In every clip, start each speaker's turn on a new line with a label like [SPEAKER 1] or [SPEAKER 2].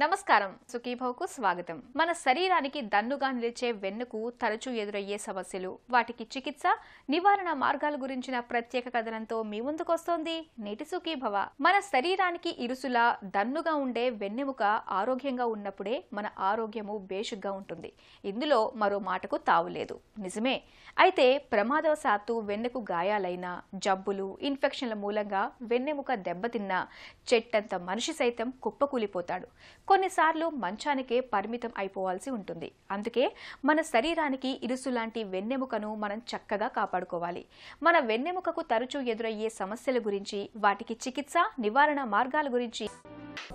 [SPEAKER 1] నమస్కారం సుఖీభవకు స్వాగతం. మన శరీరానికి దన్నుగా నిలిచే వెన్నుకు తరచూ ఎదురయ్యే సమస్యలు, వాటికి చికిత్స, నివారణ మార్గాల గురించిన ప్రత్యేక కథనంతో మీ ముందుకొస్తోంది నేటి సుఖీభవ. మన శరీరానికి ఇరుసులా దన్నుగా ఉండే వెన్నెముక ఆరోగ్యంగా ఉన్నప్పుడే మన ఆరోగ్యము బేషుగ్గా ఉంటుంది. ఇందులో మరో మాటకు తావులేదు. నిజమే. అయితే ప్రమాదవశాత్తు వెన్నెకు గాయాలైనా, జబ్బులు, ఇన్ఫెక్షన్ల మూలంగా వెన్నెముక దెబ్బతిన్నా చెట్టంత మనిషి సైతం కుప్పకూలిపోతాడు. కొన్నిసార్లు మంచానికే పరిమితం అయిపోవాల్సి ఉంటుంది. అందుకే మన శరీరానికి ఇరుసులాంటి వెన్నెముకను మనం చక్కగా కాపాడుకోవాలి. మన వెన్నెముకకు తరచూ ఎదురయ్యే సమస్యల గురించి, వాటికి చికిత్స, నివారణ మార్గాల గురించి.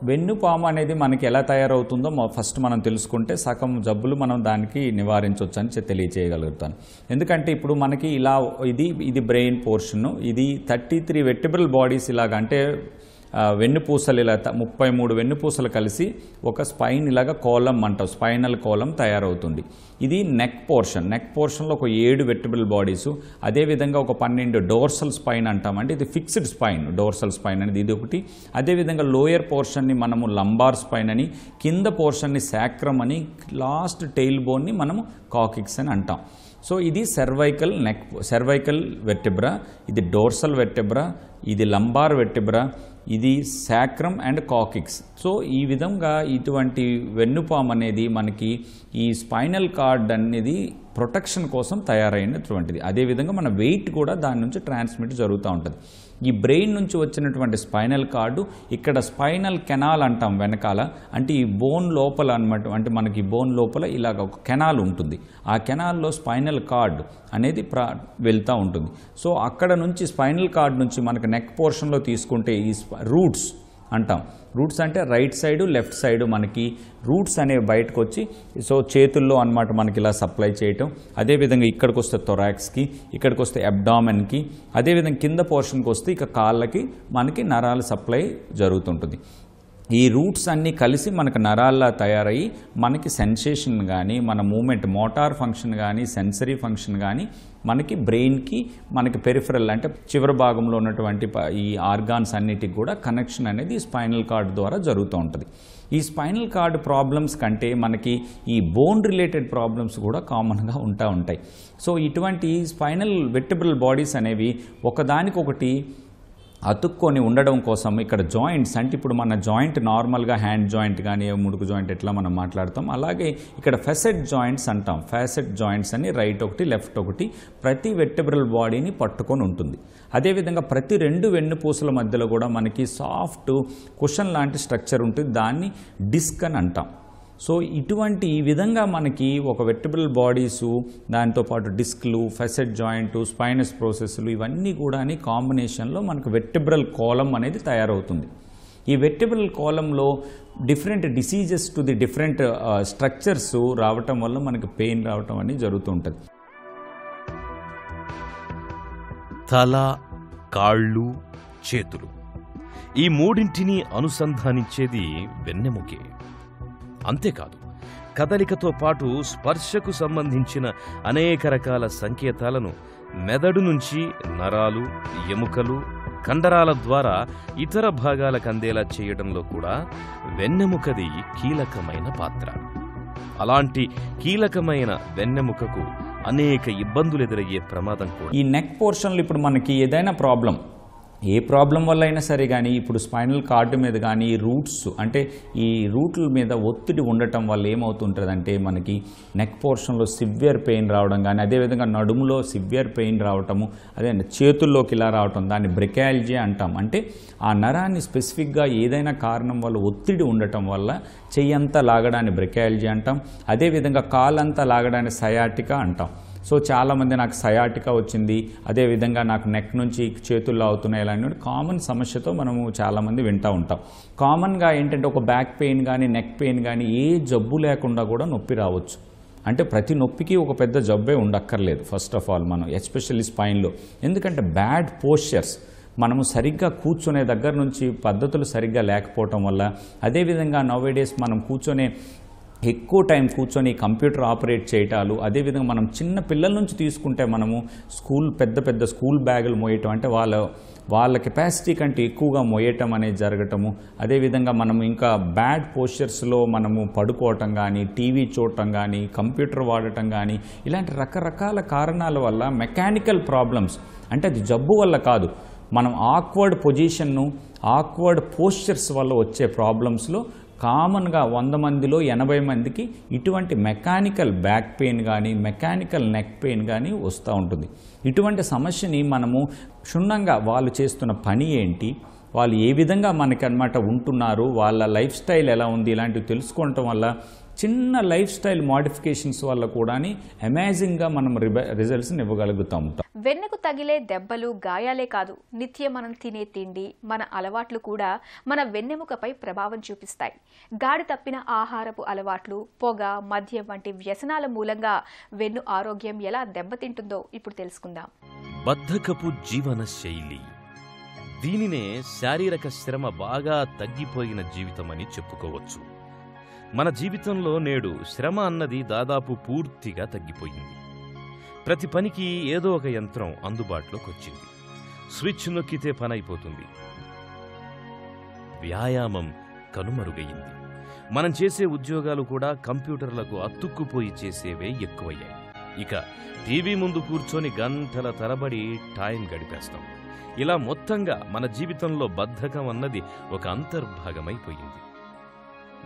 [SPEAKER 2] వెన్నుపాము అనేది మనకి ఎలా తయారవుతుందో ఫస్ట్ మనం తెలుసుకుంటే సగం జబ్బులు మనం దానికి నివారించవచ్చు అని తెలియచేయగలుగుతాను. ఎందుకంటే ఇప్పుడు మనకి ఇలా ఇది బ్రెయిన్ పోర్షన్, ఇది 33 వెర్టిబ్రల్ బాడీస్ ఇలాగ, అంటే వెన్నుపూసలు ఇలా 33 వెన్నుపూసలు కలిసి ఒక స్పైన్ ఇలాగా కోలం అంటాం, స్పైనల్ కోలం తయారవుతుంది. ఇది నెక్ పోర్షన్లో ఒక 7 వెర్టిబ్రల్ బాడీస్, అదేవిధంగా ఒక 12 డోర్సల్ స్పైన్ అంటాం, అంటే ఇది ఫిక్స్డ్ స్పైన్, డోర్సల్ స్పైన్ అనేది ఇది ఒకటి. అదేవిధంగా లోయర్ పోర్షన్ని మనము లంబార్ స్పైన్ అని, కింద పోర్షన్ని శాక్రమ్ అని, లాస్ట్ టెయిల్ బోన్ని మనము కాకిక్స్ అని అంటాం. సో ఇది సర్వైకల్ వెర్టిబ్రా, ఇది డోర్సల్ వెర్టిబ్రా, ఇది లంబార్ వెర్టిబ్రా, ఇది శాక్రమ్ అండ్ కాకిక్స్. సో ఈ విధంగా ఇటువంటి వెన్నుపాము అనేది మనకి ఈ స్పైనల్ కార్డ్ అనేది ప్రొటెక్షన్ కోసం తయారైనటువంటిది. అదేవిధంగా మన వెయిట్ కూడా దాని నుంచి ట్రాన్స్మిట్ జరుగుతూ ఉంటుంది. ఈ బ్రెయిన్ నుంచి వచ్చినటువంటి స్పైనల్ కార్డు ఇక్కడ స్పైనల్ కెనాల్ అంటాం వెనకాల, అంటే ఈ బోన్ లోపల అనమాట, అంటే మనకి బోన్ లోపల ఇలాగ ఒక కెనాల్ ఉంటుంది. ఆ కెనాల్లో స్పైనల్ కార్డ్ అనేది వెళ్తూ ఉంటుంది. సో అక్కడ నుంచి స్పైనల్ కార్డ్ నుంచి మనకి నెక్ పోర్షన్లో తీసుకుంటే ఈ రూట్స్ అంటాం. రూట్స్ అంటే రైట్ సైడు, లెఫ్ట్ సైడు మనకి రూట్స్ అనేవి బయటకు వచ్చి, సో చేతుల్లో అనమాట మనకి ఇలా సప్లై చేయటం. అదేవిధంగా ఇక్కడికి వస్తే థొరాక్స్కి, ఇక్కడికి వస్తే అబ్డామెన్కి, అదేవిధంగా కింద పోర్షన్కి వస్తే ఇక కాళ్ళకి మనకి నరాలు సప్లై జరుగుతుంటుంది. ఈ రూట్స్ అన్నీ కలిసి మనకు నరాల్లా తయారయ్యి మనకి సెన్సేషన్ కానీ, మన మూమెంట్, మోటార్ ఫంక్షన్ కానీ, సెన్సరీ ఫంక్షన్ కానీ మనకి బ్రెయిన్కి, మనకి పెరిఫరల్ అంటే చివరి భాగంలో ఉన్నటువంటి ఈ ఆర్గాన్స్ అన్నిటికి కూడా కనెక్షన్ అనేది స్పైనల్ కార్డ్ ద్వారా జరుగుతూ ఉంటుంది. ఈ స్పైనల్ కార్డ్ ప్రాబ్లమ్స్ కంటే మనకి ఈ బోన్ రిలేటెడ్ ప్రాబ్లమ్స్ కూడా కామన్గా ఉంటాయి. సో ఇటువంటి స్పైనల్ వెర్టిబ్రల్ బాడీస్ అనేవి ఒకదానికొకటి అతుక్కొని ఉండడం కోసం ఇక్కడ జాయింట్స్, అంటే ఇప్పుడు మన జాయింట్ నార్మల్గా హ్యాండ్ జాయింట్ కానీ ముడుకు జాయింట్ ఎట్లా మనం మాట్లాడతాం, అలాగే ఇక్కడ ఫెసెట్ జాయింట్స్ అంటాం. ఫెసెట్ జాయింట్స్ అని రైట్ ఒకటి, లెఫ్ట్ ఒకటి ప్రతి వెర్టిబ్రల్ బాడీని పట్టుకొని ఉంటుంది. అదేవిధంగా ప్రతి 2 వెన్నుపూసల మధ్యలో కూడా మనకి సాఫ్ట్ కుషన్ లాంటి స్ట్రక్చర్ ఉంటుంది, దాన్ని డిస్క్ అని అంటాం. సో ఇటువంటి ఈ విధంగా మనకి ఒక వెర్టిబ్రల్ బాడీసు, దాంతోపాటు డిస్క్లు, ఫెసెట్ జాయింట్, స్పైనస్ ప్రోసెస్లు ఇవన్నీ కూడా కాంబినేషన్లో మనకు వెర్టిబ్రల్ కాలం అనేది తయారవుతుంది. ఈ వెర్టిబ్రల్ కాలంలో different diseases to the different structures రావటం వల్ల మనకు పెయిన్ రావటం అనేది జరుగుతూ ఉంటుంది.
[SPEAKER 3] తల, కాళ్ళు, చేతులు ఈ మూడింటిని అనుసంధానించేది వెన్నెముకే. అంతేకాదు, కదలికతో పాటు స్పర్శకు సంబంధించిన అనేక రకాల సంకేతాలను మెదడు నుంచి నరాలు, ఎముకలు, కండరాల ద్వారా ఇతర భాగాలకు అందేలా చేయడంలో కూడా వెన్నెముకది కీలకమైన పాత్ర. అలాంటి కీలకమైన వెన్నెముకకు అనేక ఇబ్బందులు ఎదురయ్యే ప్రమాదం కూడా.
[SPEAKER 2] ఈ నెక్ పోర్షన్లో ఇప్పుడు మనకి ఏదైనా ప్రాబ్లం, ఏ ప్రాబ్లం వల్ల అయినా సరే కానీ, ఇప్పుడు స్పైనల్ కార్డు మీద కానీ రూట్స్, అంటే ఈ రూట్ల మీద ఒత్తిడి ఉండటం వల్ల ఏమవుతుంటుందంటే మనకి నెక్ పోర్షన్లో సివియర్ పెయిన్ రావడం కానీ, అదేవిధంగా నడుములో సివియర్ పెయిన్ రావటము, అదే చేతుల్లోకి ఇలా రావటం, దాన్ని బ్రెకాల్జియా అంటాం. అంటే ఆ నరాన్ని స్పెసిఫిక్గా ఏదైనా కారణం వల్ల ఒత్తిడి ఉండటం వల్ల చెయ్యంతా లాగడాన్ని బ్రెకాల్జియా అంటాం. అదేవిధంగా కాలంతా లాగడాన్ని సయాటికా అంటాం. సో చాలామంది నాకు సయాటికా వచ్చింది, అదేవిధంగా నాకు నెక్ నుంచి చేతుల్లో అవుతున్నాయి, ఇలాంటి కామన్ సమస్యతో మనము చాలామంది వింటూ ఉంటాం. కామన్గా ఏంటంటే ఒక బ్యాక్ పెయిన్ కానీ, నెక్ పెయిన్ కానీ ఏ జబ్బు లేకుండా కూడా నొప్పి రావచ్చు. అంటే ప్రతి నొప్పికి ఒక పెద్ద జబ్బే ఉండక్కర్లేదు. ఫస్ట్ ఆఫ్ ఆల్ మనం ఎస్పెషల్లీ స్పైన్లో, ఎందుకంటే బ్యాడ్ పోస్చర్స్, మనము సరిగ్గా కూర్చునే దగ్గర నుంచి పద్ధతులు సరిగ్గా లేకపోవటం వల్ల, అదేవిధంగా నౌవేడేస్ మనం ఎక్కువ టైం కూర్చొని కంప్యూటర్ ఆపరేట్ చేయటాలు, అదేవిధంగా మనం చిన్న పిల్లల నుంచి తీసుకుంటే మనము పెద్ద స్కూల్ బ్యాగులు మోయటం, అంటే వాళ్ళ కెపాసిటీ కంటే ఎక్కువగా మోయటం అనేది జరగటము, అదేవిధంగా మనం ఇంకా బ్యాడ్ పోస్చర్స్లో మనము పడుకోవటం కానీ, టీవీ చూడటం కానీ, కంప్యూటర్ వాడటం కానీ, ఇలాంటి రకరకాల కారణాల వల్ల మెకానికల్ ప్రాబ్లమ్స్, అంటే అది జబ్బు వల్ల కాదు, మనం ఆక్వర్డ్ పొజిషన్ను, ఆక్వర్డ్ పోస్చర్స్ వల్ల వచ్చే ప్రాబ్లమ్స్లో కామన్గా 100 మందిలో 80 మందికి ఇటువంటి మెకానికల్ బ్యాక్ పెయిన్ కానీ, మెకానికల్ నెక్ పెయిన్ కానీ వస్తూ ఉంటుంది. ఇటువంటి సమస్యని మనము క్షుణ్ణంగా వాళ్ళు చేస్తున్న పని ఏంటి, వాళ్ళు ఏ విధంగా మనకన్నమాట ఉంటున్నారు, వాళ్ళ లైఫ్ స్టైల్ ఎలా ఉంది, ఇలాంటివి తెలుసుకోవటం వల్ల చిన్న లైఫ్ స్టైల్ మోడిఫికేషన్స్ వల్ల కూడా అమేజింగ్గా మనం రిజల్ట్స్ని ఇవ్వగలుగుతూ ఉంటాం.
[SPEAKER 1] వెన్నెకు తగిలే దెబ్బలు, గాయాలే కాదు, నిత్యం మనం తినే తిండి, మన అలవాట్లు కూడా మన వెన్నెముకపై ప్రభావం చూపిస్తాయి. గాడి తప్పిన ఆహారపు అలవాట్లు, పొగ, మద్యం వంటి వ్యసనాల మూలంగా వెన్ను ఆరోగ్యం ఎలా దెబ్బతింటుందో ఇప్పుడు తెలుసుకుందాం.
[SPEAKER 3] బద్ధకపు జీవన శైలి, దీనినే శారీరక శ్రమ బాగా తగ్గిపోయిన జీవితమని చెప్పుకోవచ్చు. మన జీవితంలో నేడు శ్రమ అన్నది దాదాపు పూర్తిగా తగ్గిపోయింది. ప్రతి పనికి ఏదో ఒక యంత్రం అందుబాటులోకి వచ్చింది. స్విచ్ నొక్కితే పని అయిపోతుంది. వ్యాయామం కనుమరుగయింది. మనం చేసే ఉద్యోగాలు కూడా కంప్యూటర్లకు అతుక్కుపోయి చేసేవే ఎక్కువయ్యాయి. ఇక టీవీ ముందు కూర్చొని గంటల తరబడి టైం గడిపేస్తాం. ఇలా మొత్తంగా మన జీవితంలో బద్ధకం అన్నది ఒక అంతర్భాగమైపోయింది.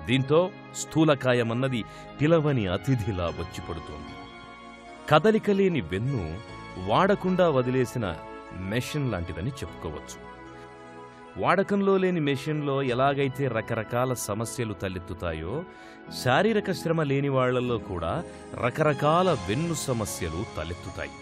[SPEAKER 3] దీంతో స్థూలకాయమన్నది పిలవని అతిథిలా వచ్చి పడుతోంది. కదలికలేని వెన్ను వాడకుండా వదిలేసిన మెషిన్ లాంటిదని చెప్పుకోవచ్చు. వాడకంలో లేని మెషిన్లో ఎలాగైతే రకరకాల సమస్యలు తలెత్తుతాయో, శారీరక శ్రమ లేని వాళ్లలో కూడా రకరకాల వెన్ను సమస్యలు తలెత్తుతాయి.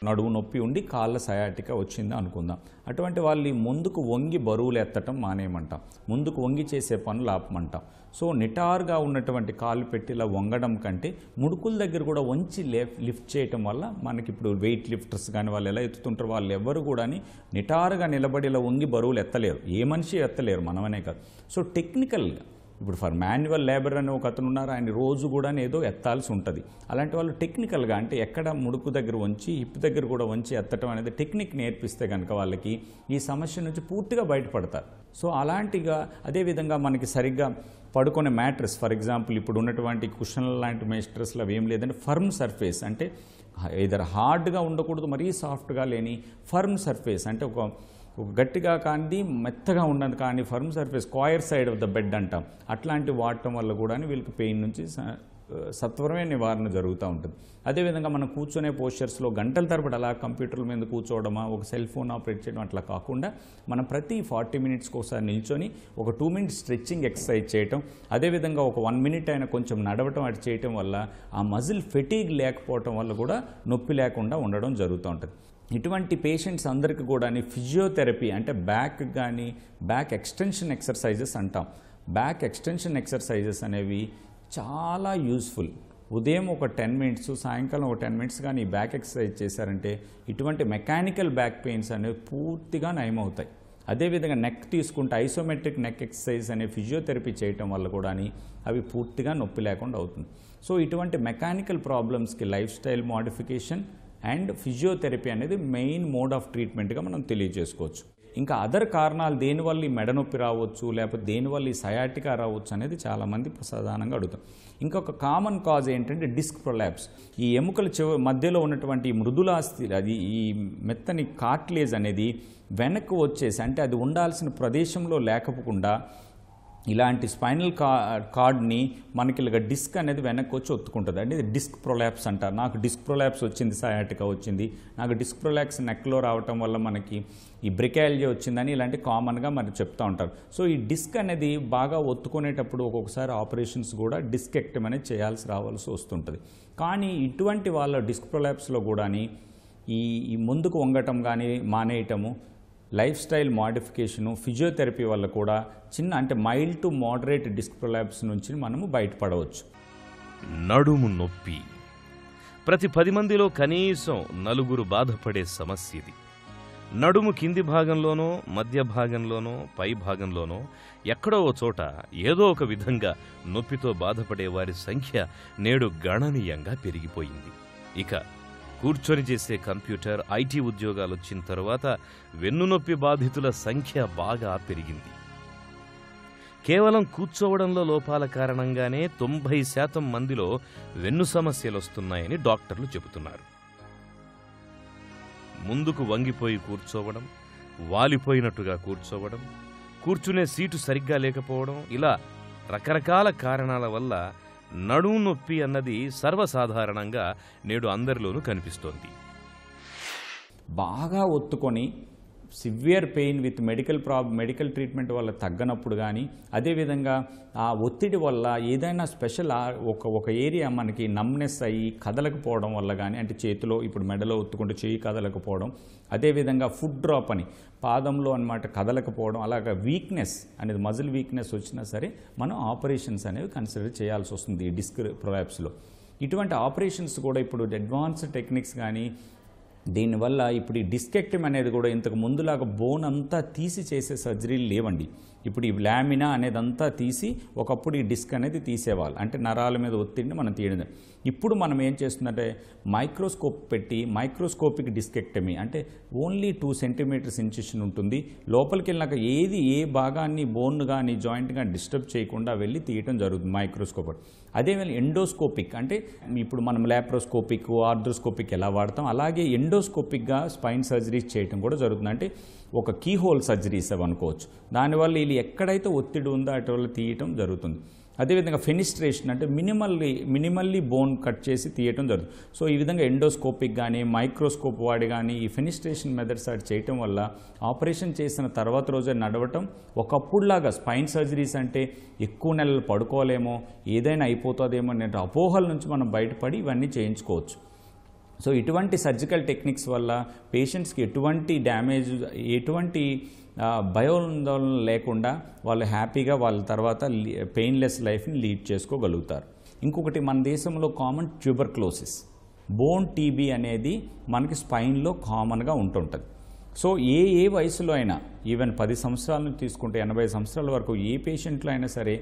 [SPEAKER 2] నడువు నొప్పి ఉండి కాళ్ళ సయాటిక వచ్చింది అనుకుందాం. అటువంటి వాళ్ళు ముందుకు వంగి బరువులు ఎత్తటం మానేయమంటాం, ముందుకు వంగి చేసే పనులు ఆపమంటాం. సో నిటారుగా ఉన్నటువంటి కాళ్ళు పెట్టి ఇలా వంగడం కంటే ముడుకుల దగ్గర కూడా వంచి లిఫ్ట్ చేయటం వల్ల మనకి ఇప్పుడు వెయిట్ లిఫ్టర్స్ కానీ వాళ్ళు ఎలా ఎత్తుతుంటారు, వాళ్ళు ఎవరు కూడా నిటారుగా నిలబడి ఇలా వంగి బరువులు ఎత్తలేరు, ఏ మనిషి ఎత్తలేరు, మనమనే కాదు. సో టెక్నికల్గా ఇప్పుడు ఫర్ మాన్యువల్ లేబర్ అని ఒక అతను ఉన్నారు, ఆయన రోజు కూడా ఏదో ఎత్తాల్సి ఉంటుంది. అలాంటి వాళ్ళు టెక్నికల్గా అంటే ఎక్కడ ముడుకు దగ్గర వంచి హిప్ దగ్గర కూడా వంచి ఎత్తడం అనేది టెక్నిక్ నేర్పిస్తే కనుక వాళ్ళకి ఈ సమస్య నుంచి పూర్తిగా బయటపడతారు. సో అలాంటిగా అదేవిధంగా మనకి సరిగ్గా పడుకునే మ్యాట్రెస్, ఫర్ ఎగ్జాంపుల్ ఇప్పుడు ఉన్నటువంటి కుషన్ లాంటి మ్యాట్రెస్లు అవి ఏం లేదంటే ఫర్మ్ సర్ఫేస్, అంటే ఏదర్ హార్డ్గా ఉండకూడదు, మరీ సాఫ్ట్గా లేని ఫర్మ్ సర్ఫేస్, అంటే ఒక గట్టిగా కానీ మెత్తగా ఉండదు కానీ firm surface, coir side of the bed అంటాం. అట్లాంటి వాడటం వల్ల కూడా వీళ్ళకి పెయిన్ నుంచి సత్వరమే నివారణ జరుగుతూ ఉంటుంది. అదేవిధంగా మనం కూర్చునే పోస్చర్స్లో గంటల తరబడి అలా కంప్యూటర్ల మీద కూర్చోవడమా, ఒక సెల్ ఫోన్ ఆపరేట్ చేయడం అట్లా కాకుండా మనం ప్రతి 40 మినిట్స్కి ఒకసారి నిల్చొని ఒక 2 మినిట్స్ స్ట్రెచ్చింగ్ ఎక్సర్సైజ్ చేయటం, అదేవిధంగా ఒక 1 మినిట్ అయినా కొంచెం నడవటం అటు చేయటం వల్ల ఆ మజిల్ ఫెటీగ్ లేకపోవటం వల్ల కూడా నొప్పి లేకుండా ఉండడం జరుగుతూ ఉంటుంది. ఇటువంటి పేషెంట్స్ అందరికీ కూడా ఫిజియోథెరపీ అంటే బ్యాక్ కానీ బ్యాక్ ఎక్స్టెన్షన్ ఎక్సర్సైజెస్ అంటాం. బ్యాక్ ఎక్స్టెన్షన్ ఎక్సర్సైజెస్ అనేవి చాలా యూస్ఫుల్. ఉదయం ఒక 10 మినిట్స్, సాయంకాలం ఒక 10 మినిట్స్ కానీ ఈ బ్యాక్ ఎక్సర్సైజ్ చేశారంటే ఇటువంటి మెకానికల్ బ్యాక్ పెయిన్స్ అనేవి పూర్తిగా నయమవుతాయి. అదేవిధంగా నెక్ తీసుకుంటే ఐసోమెట్రిక్ నెక్ ఎక్సర్సైజ్ అనే ఫిజియోథెరపీ చేయటం వల్ల కూడా అవి పూర్తిగా నొప్పి లేకుండా అవుతుంది. సో ఇటువంటి మెకానికల్ ప్రాబ్లమ్స్కి life style modification and physiotherapy అనేది మెయిన్ మోడ్ ఆఫ్ ట్రీట్మెంట్గా మనం తెలియజేసుకోవచ్చు. ఇంకా అదర్ కారణాలు దేనివల్ల ఈ మెడ నొప్పి రావచ్చు, లేకపోతే దేనివల్ల ఈ సయాటికా రావచ్చు అనేది చాలామంది ప్రధానంగా అడుగుతాం. ఇంకొక కామన్ కాజ్ ఏంటంటే డిస్క్ ప్రొలాప్స్. ఈ ఎముకల మధ్యలో ఉన్నటువంటి మృదులాస్థి, అది ఈ మెత్తని కార్టిలేజ్ అనేది వెనక్కి వచ్చేసి, అంటే అది ఉండాల్సిన ప్రదేశంలో లేకపోకుండా ఇలాంటి స్పైనల్ కార్డ్ని మనకి ఇలాగ డిస్క్ అనేది వెనక్కి వచ్చి ఒత్తుకుంటుంది. అంటే డిస్క్ ప్రొలాప్స్ అంటారు. నాకు డిస్క్ ప్రొలాప్స్ వచ్చింది, సయాటికా వచ్చింది, నాకు డిస్క్ ప్రొలాప్స్ నెక్లో రావటం వల్ల మనకి ఈ బ్రికాలజీ వచ్చిందని ఇలాంటి కామన్గా మరి చెప్తూ ఉంటారు. సో ఈ డిస్క్ అనేది బాగా ఒత్తుకునేటప్పుడు ఒక్కొక్కసారి ఆపరేషన్స్ కూడా డిస్కెక్టమీ అనేది రావాల్సి వస్తుంటుంది. కానీ ఇటువంటి వాళ్ళ డిస్క్ ప్రొలాప్స్లో కూడా ఈ ముందుకు వంగటం కానీ మానేయటము, లైఫ్ స్టైల్ మోడిఫికేషను, ఫిజియోథెరపీ వల్ల కూడా చిన్న అంటే mild to moderate disc prolapse నుంచి మనము బయటపడవచ్చు.
[SPEAKER 3] నడుము నొప్పి ప్రతి 10 మందిలో కనీసం 4 బాధపడే సమస్య ఇది. నడుము కింది భాగంలోనో, మధ్య భాగంలోనో, పై భాగంలోనో ఎక్కడో ఓ చోట ఏదో ఒక విధంగా నొప్పితో బాధపడే వారి సంఖ్య నేడు గణనీయంగా పెరిగిపోయింది. ఇక కూర్చొని చేసే కంప్యూటర్, ఐటీ ఉద్యోగాలు వచ్చిన తర్వాత వెన్నునొప్పి బాధితుల సంఖ్య బాగా పెరిగింది. కేవలం కూర్చోవడంలో లోపాల కారణంగానే 90% మందిలో వెన్ను సమస్యలొస్తున్నాయని డాక్టర్లు చెబుతున్నారు. ముందుకు వంగిపోయి కూర్చోవడం, వాలిపోయినట్టుగా కూర్చోవడం, కూర్చునే సీటు సరిగ్గా లేకపోవడం, ఇలా రకరకాల కారణాల వల్ల నడుము నొప్పి అన్నది సర్వసాధారణంగా నేడు అందరిలోనూ కనిపిస్తోంది.
[SPEAKER 2] బాగా ఒత్తుకొని severe pain with medical treatment వల్ల తగ్గనప్పుడు కానీ, అదేవిధంగా ఆ ఒత్తిడి వల్ల ఏదైనా స్పెషల్ ఒక ఏరియా మనకి నమ్నెస్ అయ్యి కదలకపోవడం వల్ల కానీ, అంటే చేతిలో ఇప్పుడు మెడలో ఒత్తుకుంటే చేయి కదలకపోవడం, అదేవిధంగా ఫుట్ డ్రాప్ అని పాదంలో అన్నమాట కదలకపోవడం, అలాగా వీక్నెస్ అనేది మజిల్ వీక్నెస్ వచ్చినా సరే మనం ఆపరేషన్స్ అనేవి కన్సిడర్ చేయాల్సి వస్తుంది ఈ డిస్క్ ప్రొలాప్స్లో. ఇటువంటి ఆపరేషన్స్ కూడా ఇప్పుడు అడ్వాన్స్డ్ టెక్నిక్స్ కానీ, దీనివల్ల ఇప్పుడు ఈ డిస్కెక్టమీ అనేది కూడా ఇంతకు ముందులాగా బోన్ అంతా తీసి చేసే సర్జరీలు లేవండి. ఇప్పుడు ఈ లామినా అనేదంతా తీసి ఒకప్పుడు ఈ డిస్క్ అనేది తీసేవాళ్ళు, అంటే నరాల మీద ఒత్తిడిని మనం తీయడం. ఇప్పుడు మనం ఏం చేస్తుందంటే మైక్రోస్కోప్ పెట్టి మైక్రోస్కోపిక్ డిస్కెక్టమీ, అంటే ఓన్లీ 2 సెంటీమీటర్స్ ఇన్సిషన్ ఉంటుంది. లోపలికి వెళ్ళినాక ఏ భాగాన్ని బోన్ కానీ జాయింట్ కానీ డిస్టర్బ్ చేయకుండా వెళ్ళి తీయటం జరుగుతుంది మైక్రోస్కోప్. అదేవిధంగా ఎండోస్కోపిక్, అంటే ఇప్పుడు మనం లాప్రోస్కోపిక్, ఆర్థ్రోస్కోపిక్ ఎలా వాడతాం అలాగే ఎండోస్కోపిక్గా స్పైన్ సర్జరీస్ చేయటం కూడా జరుగుతుంది. అంటే ఒక కీహోల్ సర్జరీస్ అనుకోవచ్చు. దానివల్ల వీళ్ళు ఎక్కడైతే ఒత్తిడి ఉందో అటువల్ల తీయటం జరుగుతుంది. అదేవిధంగా ఫెనిస్ట్రేషన్, అంటే మినిమల్లీ బోన్ కట్ చేసి తీయటం జరుగుతుంది. సో ఈ విధంగా ఎండోస్కోపిక్ కానీ మైక్రోస్కోప్ వాడి కానీ ఈ ఫెనిస్ట్రేషన్ మెథడ్స్ అది చేయటం వల్ల ఆపరేషన్ చేసిన తర్వాత రోజే నడవటం, ఒకప్పుడులాగా స్పైన్ సర్జరీస్ అంటే ఎక్కువ నెలలు పడుకోలేమో, ఏదైనా అయిపోతుందేమో అనే అపోహల నుంచి మనం బయటపడి ఇవన్నీ చేయించుకోవచ్చు. సో ఇటువంటి సర్జికల్ టెక్నిక్స్ వల్ల పేషెంట్స్కి ఎటువంటి డ్యామేజ్, ఎటువంటి భయాందోళన లేకుండా వాళ్ళు హ్యాపీగా వాళ్ళ తర్వాత పెయిన్లెస్ లైఫ్ని లీడ్ చేసుకోగలుగుతారు. ఇంకొకటి, మన దేశంలో కామన్ ట్యూబర్క్లోసిస్, బోన్ టీబీ అనేది మనకి స్పైన్లో కామన్గా ఉంటుంటుంది. సో ఏ వయసులో అయినా, ఈవెన్ 10 సంవత్సరాలను తీసుకుంటే 80 సంవత్సరాల వరకు ఏ పేషెంట్లో అయినా సరే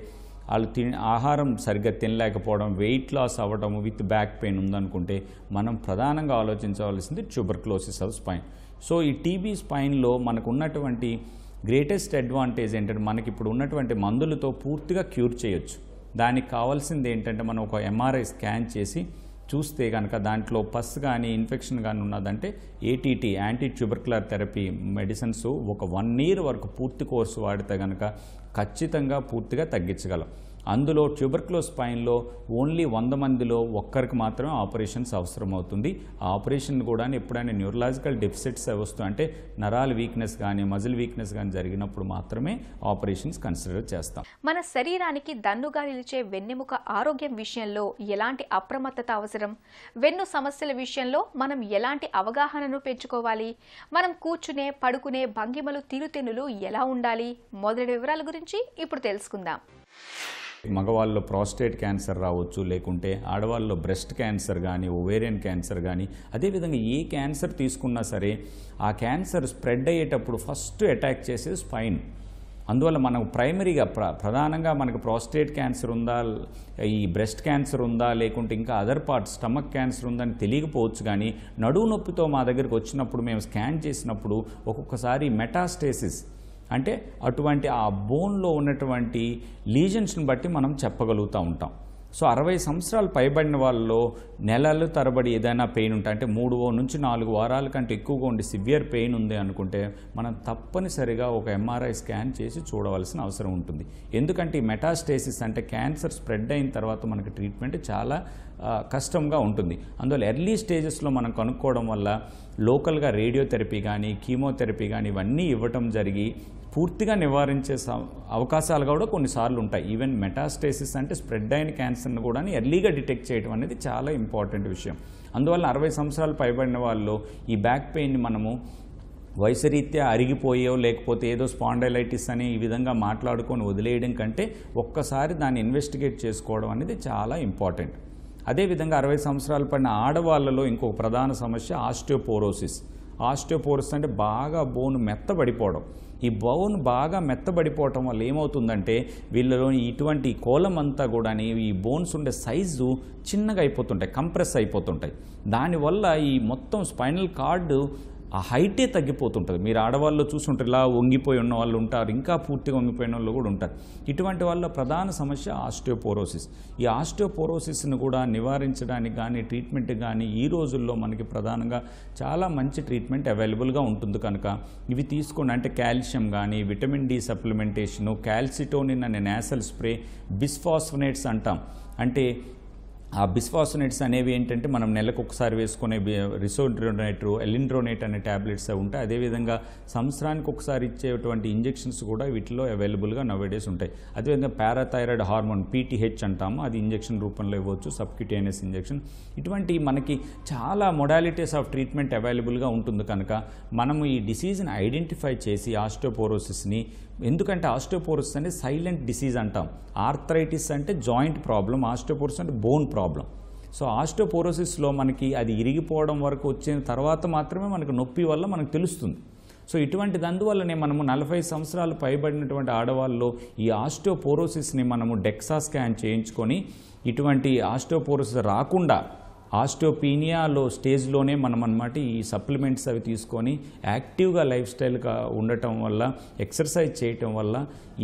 [SPEAKER 2] వాళ్ళు ఆహారం సరిగ్గా తినలేకపోవడం, వెయిట్ లాస్ అవ్వడం విత్ బ్యాక్ పెయిన్ ఉందనుకుంటే మనం ప్రధానంగా ఆలోచించవలసింది ట్యూబర్క్లోసిస్ ఆఫ్ స్పైన్. సో ఈ టీబీ స్పైన్లో మనకు ఉన్నటువంటి గ్రేటెస్ట్ అడ్వాంటేజ్ ఏంటంటే మనకి ఇప్పుడు ఉన్నటువంటి మందులతో పూర్తిగా క్యూర్ చేయొచ్చు. దానికి కావాల్సింది ఏంటంటే మనం ఒక ఎంఆర్ఐ స్కాన్ చేసి చూస్తే కనుక దాంట్లో పస్ కానీ ఇన్ఫెక్షన్ కానీ ఉన్నదంటే ATT, anti tubercular therapy medicines ఒక 1 year వరకు పూర్తి కోర్సు వాడితే కనుక ఖచ్చితంగా పూర్తిగా తగ్గించగలం. అందులో ట్యూబర్క్లోస్ స్పైన్లో ఓన్లీ 100 మందిలో ఒక్కరికి మాత్రమే ఆపరేషన్స్ అవసరం అవుతుంది. ఆ ఆపరేషన్ కూడా ఎప్పుడైనా న్యూరలాజికల్ డెఫిసిట్స్ వస్తాయి, అంటే నరాల వీక్నెస్ కానీ మజిల్ వీక్నెస్ కానీ జరిగినప్పుడు మాత్రమే ఆపరేషన్స్ కన్సిడర్ చేస్తాం.
[SPEAKER 1] మన శరీరానికి దన్నుగా నిలిచే వెన్నెముక ఆరోగ్యం విషయంలో ఎలాంటి అప్రమత్తత అవసరం? వెన్ను సమస్యల విషయంలో మనం ఎలాంటి అవగాహనను పెంచుకోవాలి? మనం కూర్చునే, పడుకునే భంగిమలు, తీరుతెన్నులు ఎలా ఉండాలి? మొదటి వివరాల గురించి ఇప్పుడు తెలుసుకుందాం.
[SPEAKER 2] మగవాళ్ళలో ప్రాస్టేట్ క్యాన్సర్ రావచ్చు, లేకుంటే ఆడవాళ్ళలో బ్రెస్ట్ క్యాన్సర్ కానీ, ఓవేరియన్ క్యాన్సర్ కానీ, అదేవిధంగా ఏ క్యాన్సర్ తీసుకున్నా సరే ఆ క్యాన్సర్ స్ప్రెడ్ అయ్యేటప్పుడు ఫస్ట్ అటాక్ చేసేది స్పైన్. అందువల్ల మనకు ప్రైమరీగా ప్రధానంగా మనకు ప్రాస్టేట్ క్యాన్సర్ ఉందా, ఈ బ్రెస్ట్ క్యాన్సర్ ఉందా, లేకుంటే ఇంకా అదర్ పార్ట్స్ స్టమక్ క్యాన్సర్ ఉందని తెలియకపోవచ్చు. కానీ నడుము నొప్పితో మా దగ్గరికి వచ్చినప్పుడు మేము స్కాన్ చేసినప్పుడు ఒక్కొక్కసారి మెటాస్టేసిస్, అంటే అటువంటి ఆ బోన్లో ఉన్నటువంటి లీజన్స్ని బట్టి మనం చెప్పగలుగుతూ ఉంటాం. సో 60 సంవత్సరాలు పైబడిన వాళ్ళలో నెలలు తరబడి ఏదైనా పెయిన్ ఉంటే, అంటే 3 నుంచి 4 వారాల కంటే ఎక్కువగా ఉండి సివియర్ పెయిన్ ఉంది అనుకుంటే మనం తప్పనిసరిగా ఒక ఎంఆర్ఐ స్కాన్ చేసి చూడవలసిన అవసరం ఉంటుంది. ఎందుకంటే ఈ మెటాస్టేసిస్ అంటే క్యాన్సర్ స్ప్రెడ్ అయిన తర్వాత మనకి ట్రీట్మెంట్ చాలా కష్టంగా ఉంటుంది. అందువల్ల ఎర్లీ స్టేజెస్లో మనం కనుక్కోవడం వల్ల లోకల్గా రేడియోథెరపీ కానీ, కీమోథెరపీ కానీ ఇవన్నీ ఇవ్వటం జరిగి పూర్తిగా నివారించే అవకాశాలు కూడా కొన్నిసార్లు ఉంటాయి. ఈవెన్ మెటాస్టేసిస్ అంటే స్ప్రెడ్ అయిన క్యాన్సర్ని కూడా ఎర్లీగా డిటెక్ట్ చేయడం అనేది చాలా ఇంపార్టెంట్ విషయం. అందువల్ల 60 సంవత్సరాలు పైబడిన వాళ్ళు ఈ బ్యాక్ పెయిన్ని మనము వయసురీత్యా అరిగిపోయో లేకపోతే ఏదో స్పాండైలైటిస్ అని ఈ విధంగా మాట్లాడుకొని వదిలేయడం కంటే ఒక్కసారి దాన్ని ఇన్వెస్టిగేట్ చేసుకోవడం అనేది చాలా ఇంపార్టెంట్. అదేవిధంగా 60 సంవత్సరాలు పడిన ఆడవాళ్ళలో ఇంకొక ప్రధాన సమస్య ఆస్టియోపోరోసిస్. ఆస్టియోపోరోసిస్ అంటే బాగా బోన్ మెత్తబడిపోవడం. ఈ బోన్ బాగా మెత్తబడిపోవటం వల్ల ఏమవుతుందంటే వీళ్ళలో ఇటువంటి కోలం అంతా కూడా ఈ బోన్స్ ఉండే సైజు చిన్నగా అయిపోతుంటాయి, కంప్రెస్ అయిపోతుంటాయి. దానివల్ల ఈ మొత్తం స్పైనల్ కార్డు ఆ హైటే తగ్గిపోతుంటుంది. మీరు ఆడవాళ్ళు చూస్తుంటారు, ఇలా వంగిపోయి ఉన్న వాళ్ళు ఉంటారు, ఇంకా పూర్తిగా వంగిపోయిన వాళ్ళు కూడా ఉంటారు. ఇటువంటి వాళ్ళ ప్రధాన సమస్య ఆస్టియోపోరోసిస్. ఈ ఆస్టియోపోరోసిస్ను కూడా నివారించడానికి కానీ ట్రీట్మెంట్ కానీ ఈ రోజుల్లో మనకి ప్రధానంగా చాలా మంచి ట్రీట్మెంట్ అవైలబుల్గా ఉంటుంది కనుక ఇవి తీసుకోండి. అంటే కాల్షియం కానీ, విటమిన్ డి సప్లిమెంటేషను, క్యాల్సిటోనిన్ అనే నేసల్ స్ప్రే, బిస్ఫాస్ఫోనేట్స్ అంటాం. అంటే ఆ బిస్ఫాస్ఫోనేట్స్ అనేవి ఏంటంటే మనం నెలకు ఒకసారి వేసుకునే రిసోడ్రోనేట్, ఎలిండ్రోనేట్ అనే ట్యాబ్లెట్స్ ఉంటాయి. అదేవిధంగా సంవత్సరానికి ఒకసారి ఇచ్చేటువంటి ఇంజెక్షన్స్ కూడా వీటిలో అవైలబుల్గా నవేడేస్ ఉంటాయి. అదేవిధంగా పారాథైరాయిడ్ హార్మోన్ PTH అంటాము, అది ఇంజెక్షన్ రూపంలో ఇవ్వచ్చు, సబ్క్యూటేనియస్ ఇంజెక్షన్. ఇటువంటి మనకి చాలా మొడాలిటీస్ ఆఫ్ ట్రీట్మెంట్ అవైలబుల్గా ఉంటుంది కనుక మనము ఈ డిసీజ్ని ఐడెంటిఫై చేసి ఆస్టియోపోరోసిస్ని, ఎందుకంటే ఆస్టియోపోరోసిస్ అంటే సైలెంట్ డిసీజ్ అంటాం. ఆర్థరైటిస్ అంటే జాయింట్ ప్రాబ్లం, ఆస్టియోపోరోసిస్ అంటే బోన్ ప్రాబ్లం. సో ఆస్టియోపోరోసిస్లో మనకి అది ఇరిగిపోవడం వరకు వచ్చిన తర్వాత మాత్రమే మనకు నొప్పి వల్ల మనకు తెలుస్తుంది. సో ఇటువంటిది అందువల్లనే మనము 40 సంవత్సరాలు పైబడినటువంటి ఆడవాళ్ళలో ఈ ఆస్టియోపోరోసిస్ని మనము డెక్సా స్కాన్ చేయించుకొని ఇటువంటి ఆస్టియోపోరోసిస్ రాకుండా ఆస్టియోపీనియాలో స్టేజ్లోనే మనం అన్నమాట ఈ సప్లిమెంట్స్ అవి తీసుకొని యాక్టివ్గా లైఫ్ స్టైల్గా ఉండటం వల్ల, ఎక్సర్సైజ్ చేయటం వల్ల,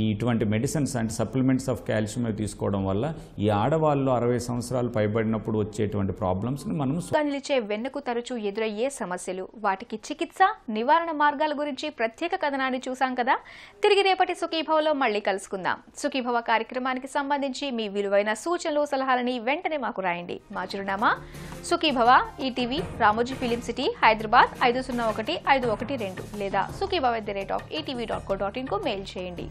[SPEAKER 2] ఈ ఇటువంటి మెడిసిన్స్ అంటే సప్లిమెంట్స్ ఆఫ్ కాల్షియం అవి తీసుకోవడం వల్ల ఈ ఆడవాళ్ళు 60 సంవత్సరాలు పైబడినప్పుడు వచ్చేటువంటి ప్రాబ్లమ్స్ని మనం
[SPEAKER 1] నిలిచే వెన్నుకు తరచూ ఎదురయ్యే సమస్యలు, వాటికి చికిత్స, నివారణ మార్గాల గురించి ప్రత్యేక కథనాన్ని చూసాం కదా. తిరిగి రేపటి సుఖీభవలో మళ్ళీ కలుసుకుందాం. సుఖీభవ కార్యక్రమానికి సంబంధించి మీ విలువైన సూచనలు, సలహాలని వెంటనే మాకు రాయండి. మా చిరునామా Sukhibhava, ETV, Ramoji film city, Hyderabad 501512 లేదా sukhibhava@etv.co.in కు మెయిల్ చేయండి.